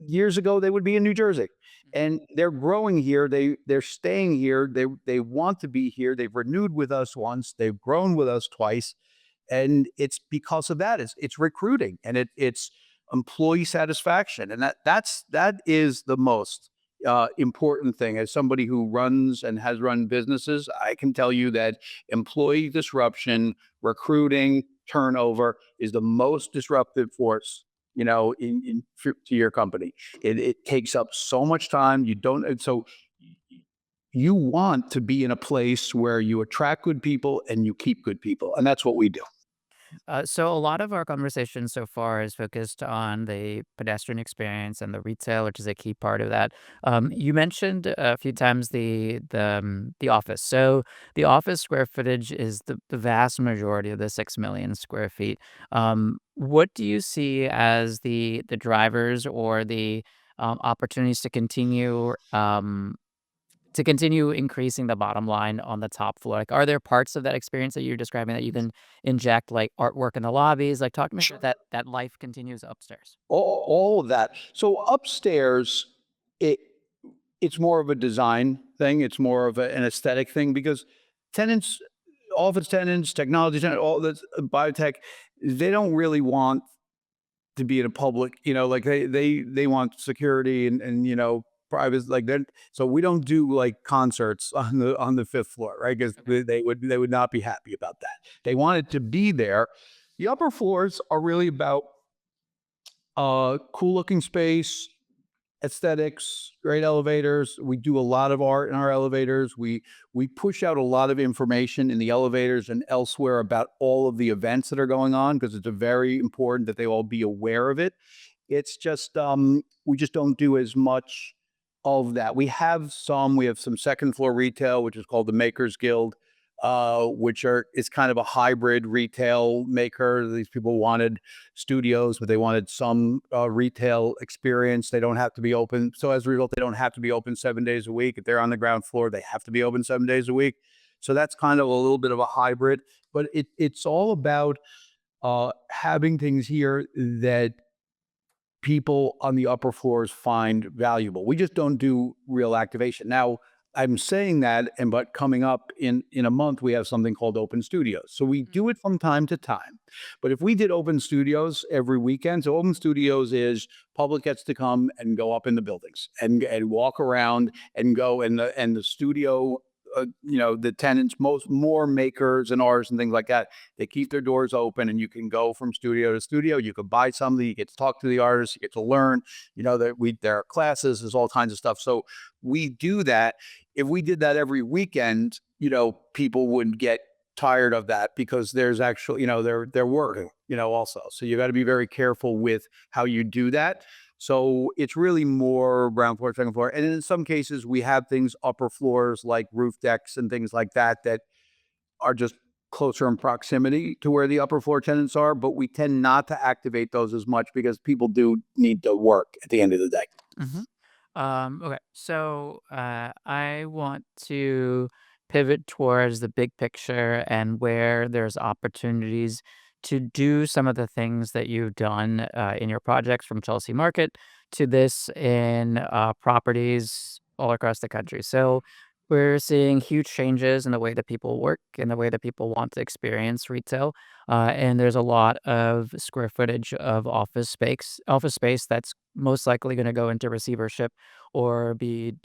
years ago they would be in New Jersey, and they're growing here. They're staying here. They want to be here. They've renewed with us once. They've grown with us twice, and it's because of that. It's recruiting and it's employee satisfaction, and that is the most important thing. As somebody who runs and has run businesses, I can tell you that employee disruption, recruiting, turnover is the most disruptive force to your company. It takes up so much time. You don't, and so you want to be in a place where you attract good people and you keep good people, and that's what we do. So a lot of our conversation so far is focused on the pedestrian experience and the retail, which is a key part of that. You mentioned a few times the office. So the office square footage is the vast majority of the 6 million square feet. What do you see as the drivers or the opportunities to continue increasing the bottom line on the top floor? Like, are there parts of that experience that you're describing that you can inject, like artwork in the lobbies? Like, talk to me through Sure. that life continues upstairs. All of that. So upstairs, it it's more of a design thing. It's more of an aesthetic thing because tenants, office tenants, technology tenants, all this biotech, they don't really want to be in a public, like they want security and private, like that. So we don't do like concerts on the fifth floor, right? Because Okay. they would not be happy about that. They want it to be there. The upper floors are really about cool looking space, aesthetics, great elevators. We do a lot of art in our elevators. We push out a lot of information in the elevators and elsewhere about all of the events that are going on because it's a very important that they all be aware of it. It's just we just don't do as much of that. We have some second floor retail, which is called the Makers Guild, which are is kind of a hybrid retail maker. These people wanted studios, but they wanted some retail experience. They don't have to be open. So as a result, they don't have to be open 7 days a week. If they're on the ground floor, they have to be open 7 days a week. So that's kind of a little bit of a hybrid, but it's all about having things here that people on the upper floors find valuable. We just don't do real activation. Now, I'm saying that, and but coming up in a month, we have something called open studios. So we do it from time to time. But if we did open studios every weekend, so open studios is public gets to come and go up in the buildings and walk around and go and the studio. The tenants, most more makers and artists and things like that, they keep their doors open and you can go from studio to studio. You could buy something, you get to talk to the artists, you get to learn, there are classes, there's all kinds of stuff. So we do that. If we did that every weekend, people would get tired of that because there's actually, they're working, also. So you got to be very careful with how you do that. So it's really more ground floor, second floor. And in some cases, we have things upper floors like roof decks and things like that that are just closer in proximity to where the upper floor tenants are. But we tend not to activate those as much because people do need to work at the end of the day. Mhm. Okay, so I want to pivot towards the big picture and where there's opportunities to do some of the things that you've done in your projects from Chelsea Market to this in properties all across the country. So we're seeing huge changes in the way that people work, in the way that people want to experience retail, and there's a lot of square footage of office space that's most likely going to go into receivership or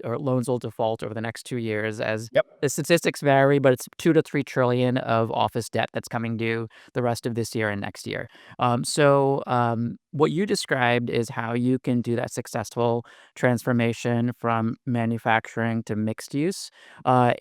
loans will default over the next 2 years as Yep. the statistics vary, but it's 2 to 3 trillion of office debt that's coming due the rest of this year and next year. What you described is how you can do that successful transformation from manufacturing to mixed use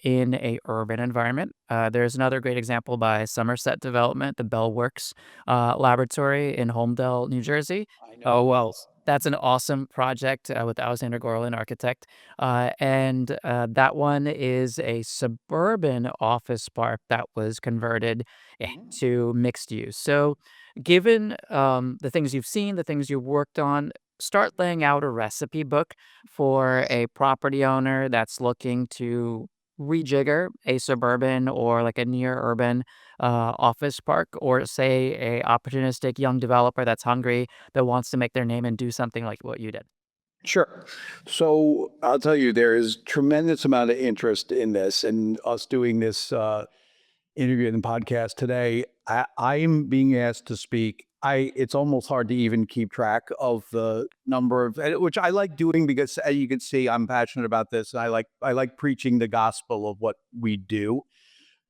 in a urban environment. There's another great example by Somerset Development, the Bell Works Laboratory in Holmdel, New Jersey. I Oh, know. well, that's an awesome project with Alexander Gorlin, architect. That one is a suburban office park that was converted Mhm. to mixed use. So, given the things you've seen, the things you've worked on, start laying out a recipe book for a property owner that's looking to rejigger a suburban or like a near urban office park, or say a opportunistic young developer that's hungry that wants to make their name and do something like what you did. Sure. So I'll tell you, there is tremendous amount of interest in this, and us doing this interview and podcast today. I'm being asked to speak. It's almost hard to even keep track of the number of, which I like doing because, as you can see, I'm passionate about this. I like preaching the gospel of what we do.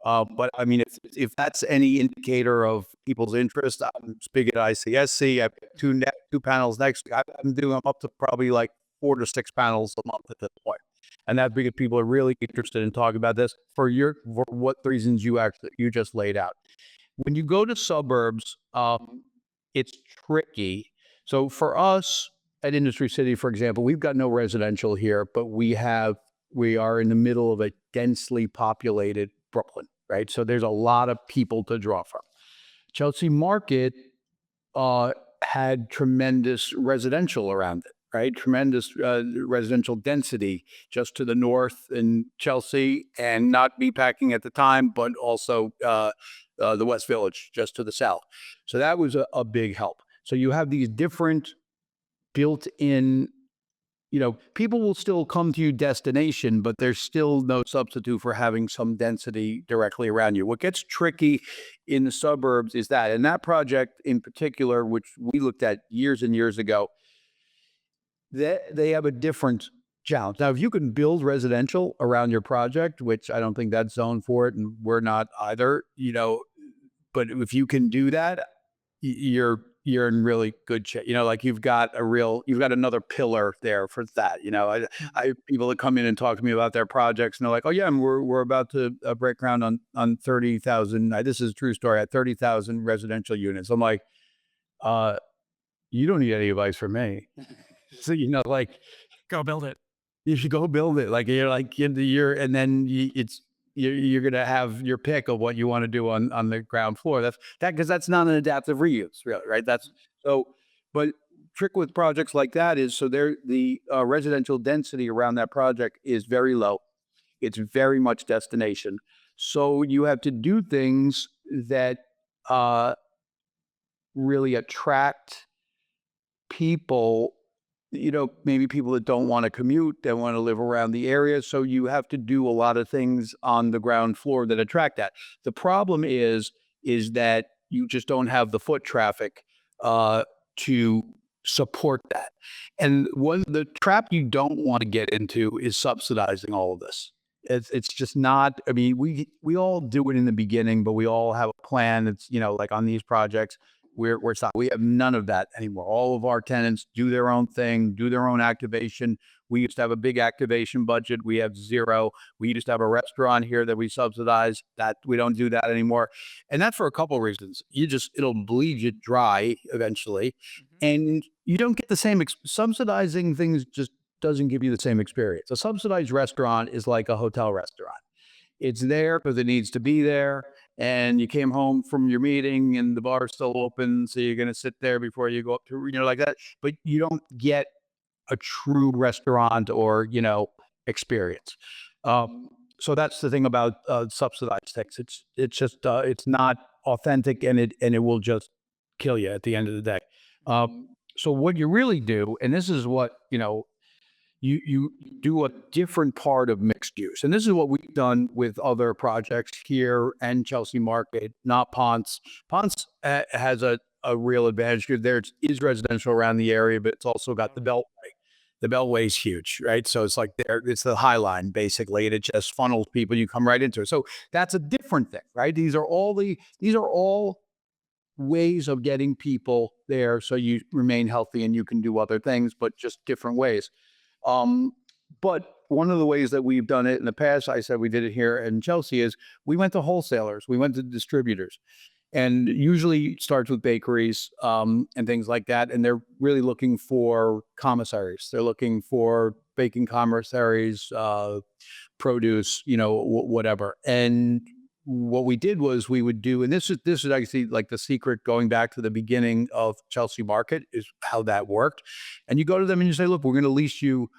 But I mean, if that's any indicator of people's interest, I'm speaking at ICSC. I've got two panels next week. I'm up to probably like 4 to 6 panels a month at this point, and that's because people are really interested in talking about this for what reasons you just laid out. When you go to suburbs, it's tricky. So for us at Industry City, for example, we've got no residential here, but we are in the middle of a densely populated Brooklyn, right? So there's a lot of people to draw from. Chelsea Market uh, had tremendous residential around it, right? Tremendous residential density just to the north in Chelsea, and not meatpacking at the time, but also the West Village just to the south. So that was a big help. So you have these different built in, people will still come to you destination, but there's still no substitute for having some density directly around you. What gets tricky in the suburbs is that, and that project in particular, which we looked at years and years ago, they have a different challenge. Now, if you can build residential around your project, which I don't think that's zoned for it, and we're not either, but if you can do that, you're in really good shape. Like you've got another pillar there for that. I have people that come in and talk to me about their projects, and they're like, "Oh yeah, and we're about to break ground on 30,000." This is a true story, at 30,000 residential units. I'm like, uh, you don't need any advice from me. So like Go build it. you should go build it. Like you're like in the year, and then you're gonna have your pick of what you want to do on the ground floor. Because that's not an adaptive reuse, really, right? That's so. But trick with projects like that is, so the residential density around that project is very low. It's very much destination. So you have to do things that uh, really attract people, maybe people that don't want to commute, they want to live around the area. So you have to do a lot of things on the ground floor that attract that. The problem is that you just don't have the foot traffic to support that. And the trap you don't want to get into is subsidizing all of this. It's just not. I mean, we all do it in the beginning, but we all have a plan. It's like on these projects, we're stopped. We have none of that anymore. All of our tenants do their own thing, do their own activation. We used to have a big activation budget. We have zero. We used to have a restaurant here that we subsidize. That we don't do that anymore, and that's for a couple of reasons. It'll bleed you dry eventually, and you don't get the same subsidizing things. Just doesn't give you the same experience. A subsidized restaurant is like a hotel restaurant. It's there because it needs to be there. And you came home from your meeting and the bar's still open. So you're going to sit there before you go up to, like that. But you don't get a true restaurant or, experience. So that's the thing about subsidized things. It's just, it's not authentic, and it will just kill you at the end of the day. So what you really do, and this is what, you do a different part of mixed use. And this is what we've done with other projects here and Chelsea Market, not Ponce. Ponce has a real advantage because there is residential around the area, but it's also got the beltway. The beltway is huge, right? So it's like there, it's the High Line basically, and it just funnels people. You come right into it. So that's a different thing, right? These are all ways of getting people there so you remain healthy and you can do other things, but just different ways. Um, but one of the ways that we've done it in the past, I said we did it here in Chelsea, is we went to wholesalers, we went to distributors, and usually it starts with bakeries and things like that. And they're really looking for commissaries. They're looking for baking commissaries, produce, whatever. And what we did was we would do, and this is actually like the secret going back to the beginning of Chelsea Market is how that worked. And you go to them and you say, look, we're going to lease you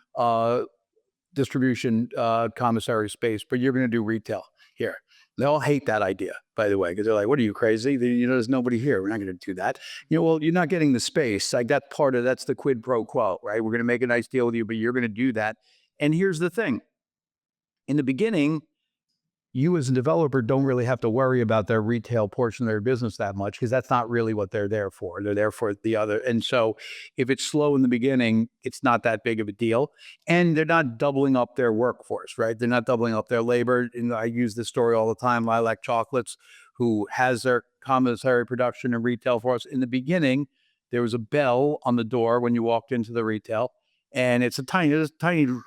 distribution commissary space, but you're going to do retail here. They all hate that idea, by the way, because they're like, "What are you crazy? There's nobody here. We're not going to do that." Well, you're not getting the space. Like that's the quid pro quo, right? We're going to make a nice deal with you, but you're going to do that. And here's the thing: in the beginning, you as a developer don't really have to worry about their retail portion of their business that much because that's not really what they're there for. They're there for the other. And so if it's slow in the beginning, it's not that big of a deal. And they're not doubling up their workforce, right? They're not doubling up their labor. And I use this story all the time. Lilac Chocolates, who has their commissary production and retail for us. In the beginning, there was a bell on the door when you walked into the retail. And it's a tiny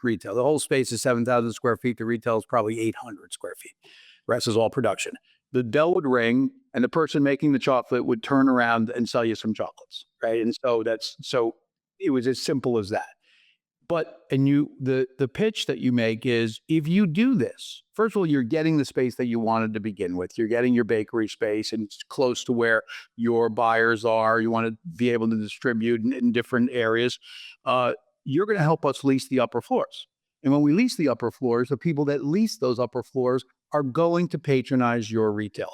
retail. The whole space is 7,000 square feet. The retail is probably 800 square feet. The rest is all production. The bell would ring, and the person making the chocolate would turn around and sell you some chocolates, right? And so it was as simple as that. But the pitch that you make is if you do this, first of all, you're getting the space that you wanted to begin with. You're getting your bakery space and it's close to where your buyers are. You want to be able to distribute in different areas. You're going to help us lease the upper floors. And when we lease the upper floors, the people that lease those upper floors are going to patronize your retail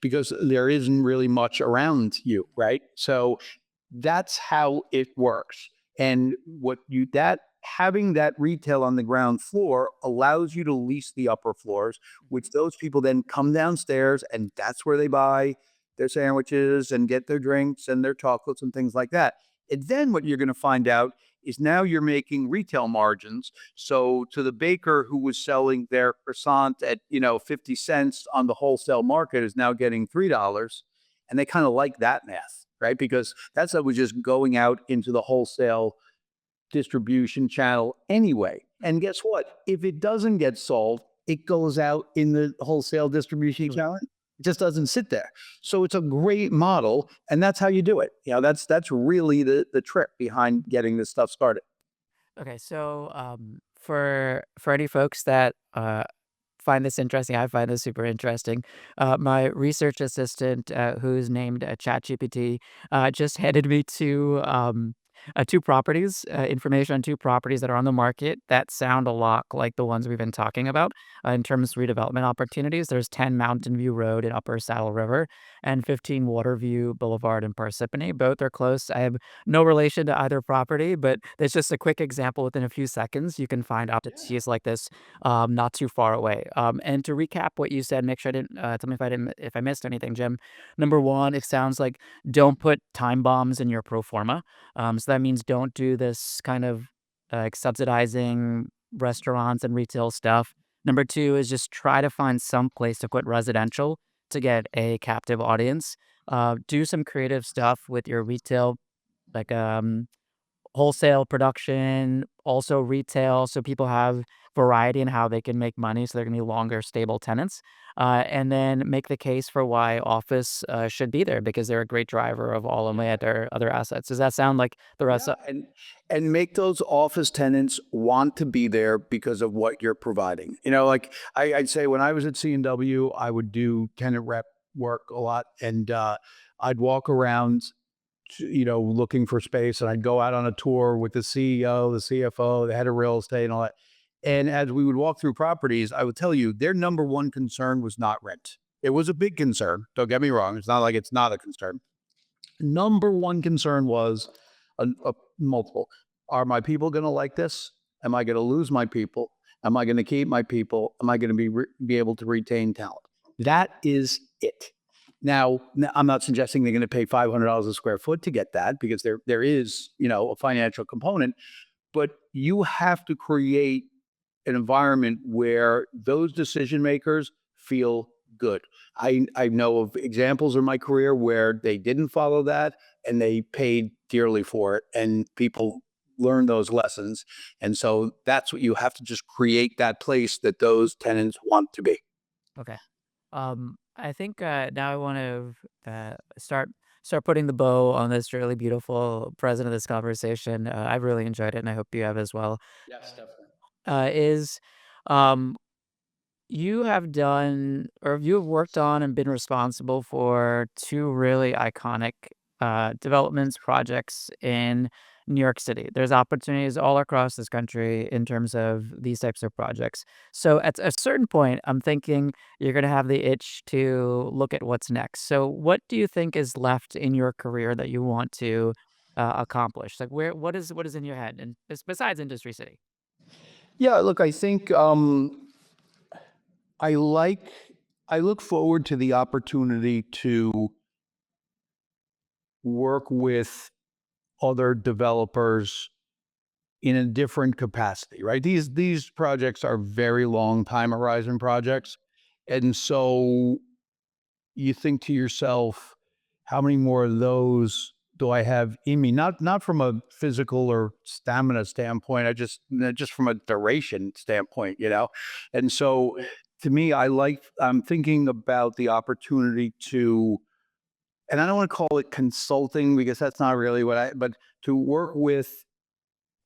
because there isn't really much around you, right? So that's how it works. And having that retail on the ground floor allows you to lease the upper floors, which those people then come downstairs and that's where they buy their sandwiches and get their drinks and their chocolates and things like that. And then what you're going to find out is now you're making retail margins. So to the baker who was selling their croissant at 50 cents on the wholesale market is now getting $3. And they kind of like that math, right? Because that's was just going out into the wholesale distribution channel anyway. And guess what? If it doesn't get sold, it goes out in the wholesale distribution channel. It just doesn't sit there. So it's a great model, and that's how you do it. That's really the trick behind getting this stuff started. Okay, so for any folks that find this interesting, I find this super interesting. My research assistant, who's named ChatGPT, just handed me two properties, information on two properties that are on the market that sound a lot like the ones we've been talking about in terms of redevelopment opportunities. There's 10 Mountain View Road in Upper Saddle River and 15 Waterview Boulevard in Parsippany. Both are close. I have no relation to either property, but it's just a quick example within a few seconds. You can find opportunities like this not too far away. And to recap what you said, make sure I didn't tell me if I missed anything, Jim. Number one, it sounds like don't put time bombs in your pro forma. So that means don't do this kind of like subsidizing restaurants and retail stuff. Number two is just try to find some place to put residential to get a captive audience. Do some creative stuff with your retail, like wholesale production, also retail, so people have variety in how they can make money, so they're gonna be longer, stable tenants. And then make the case for why office should be there because they're a great driver of all of my other assets. Does that sound like the rest Yeah, of and make those office tenants want to be there because of what you're providing. Like I'd say when I was at C&W, I would do tenant rep work a lot, and I'd walk around, looking for space, and I'd go out on a tour with the CEO, the CFO, the head of real estate, and all that. And as we would walk through properties, I would tell you their number one concern was not rent. It was a big concern. Don't get me wrong. It's not like it's not a concern. Number one concern was a multiple. Are my people going to like this? Am I going to lose my people? Am I going to keep my people? Am I going to be able to retain talent? That is it. Now, I'm not suggesting they're going to pay $500 a square foot to get that, because there is, a financial component, but you have to create an environment where those decision makers feel good. I know of examples in my career where they didn't follow that and they paid dearly for it, and people learn those lessons. And so that's what you have to just create, that place that those tenants want to be. Okay. I think now I want to start putting the bow on this really beautiful present of this conversation. I've really enjoyed it, and I hope you have as well. Yes, definitely. Is um, You have done, or you have worked on and been responsible for two really iconic developments, projects in New York City. There's opportunities all across this country in terms of these types of projects. So at a certain point, I'm thinking you're going to have the itch to look at what's next. So what do you think is left in your career that you want to accomplish? Like what is in your head, and besides Industry City? Yeah, look, I think I like I look forward to the opportunity to work with other developers in a different capacity, right? These projects are very long time horizon projects. And so you think to yourself, how many more of those do I have in me? Not from a physical or stamina standpoint, just from a duration standpoint. And so to me, I'm thinking about the opportunity to, and I don't want to call it consulting because that's not really but to work with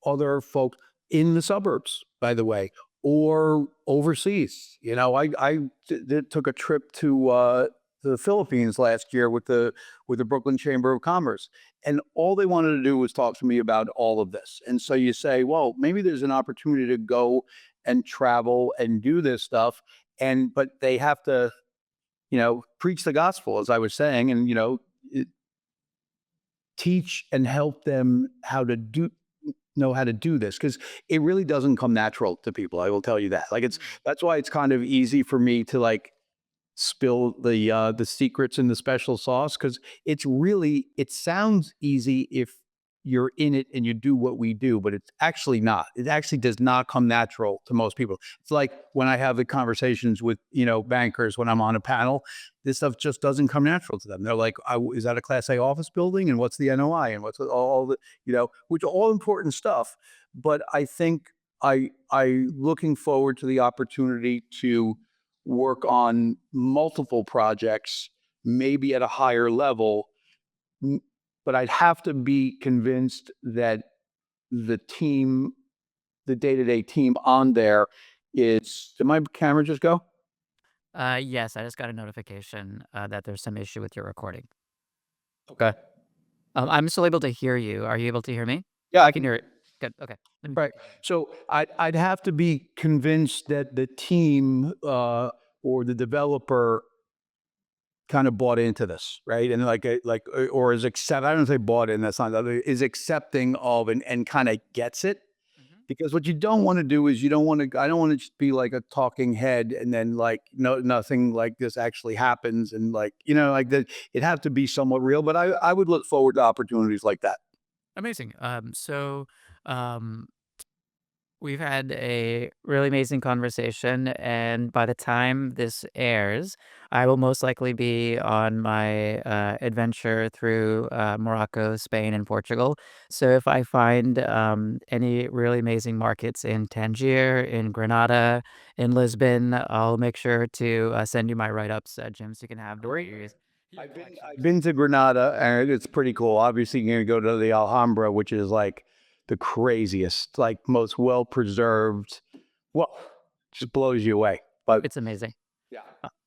other folks in the suburbs, by the way, or overseas. Took a trip to the Philippines last year with the Brooklyn Chamber of Commerce, and all they wanted to do was talk to me about all of this. And so you say, well, maybe there's an opportunity to go and travel and do this stuff, but they have to, preach the gospel, as I was saying, and teach and help them how to know how to do this, because it really doesn't come natural to people. I will tell you that. Like, that's why it's kind of easy for me to like spill the secrets in the special sauce, because it sounds easy if you're in it and you do what we do, but it's actually not. It actually does not come natural to most people. It's like when I have the conversations with bankers when I'm on a panel, this stuff just doesn't come natural to them. They're like, "Is that a Class A office building? And what's the NOI? And what's all the which are all important stuff." But I think I looking forward to the opportunity to work on multiple projects, maybe at a higher level, but I'd have to be convinced that the team, the day-to-day team on there did my camera just go? Yes, I just got a notification that there's some issue with your recording. Okay. I'm still able to hear you. Are you able to hear me? Yeah, I can hear it. Good. Okay. Right. So I'd have to be convinced that the team or the developer kind of bought into this, right? And or is accept. I don't say bought in. That's not is accepting of and kind of gets it. Mhm. Because what you don't want to do is I don't want to just be like a talking head and then like nothing like this actually happens, and like like that it have to be somewhat real. But I would look forward to opportunities like that. Amazing. Um, we've had a really amazing conversation, and by the time this airs, I will most likely be on my adventure through Morocco, Spain, and Portugal. So if I find any really amazing markets in Tangier, in Granada, in Lisbon, I'll make sure to send you my write-ups, Jim, so you can have your I've collections. been to Granada and it's pretty cool. Obviously, you're gonna go to the Alhambra, which is like the craziest, like most well preserved. Well, just blows you away. But It's amazing. yeah,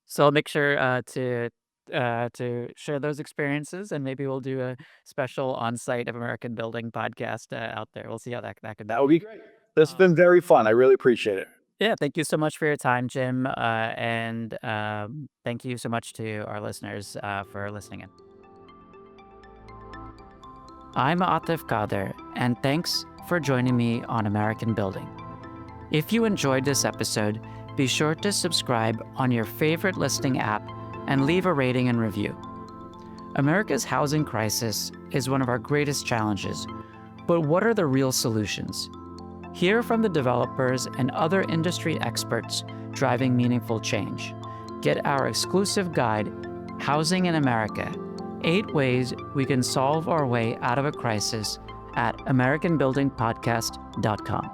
So I'll make sure to share those experiences, and maybe we'll do a special on-site of American Building podcast out there. We'll see how that could that be. would be great. This has Um, been very fun. I really appreciate it. yeah, thank you so much for your time, Jim, and thank you so much to our listeners for listening in. I'm Atif Kader, and thanks for joining me on American Building. If you enjoyed this episode, be sure to subscribe on your favorite listening app and leave a rating and review. America's housing crisis is one of our greatest challenges, but what are the real solutions? Hear from the developers and other industry experts driving meaningful change. Get our exclusive guide, Housing in America: 8 Ways We Can Solve Our Way Out of a Crisis, at AmericanBuildingPodcast.com.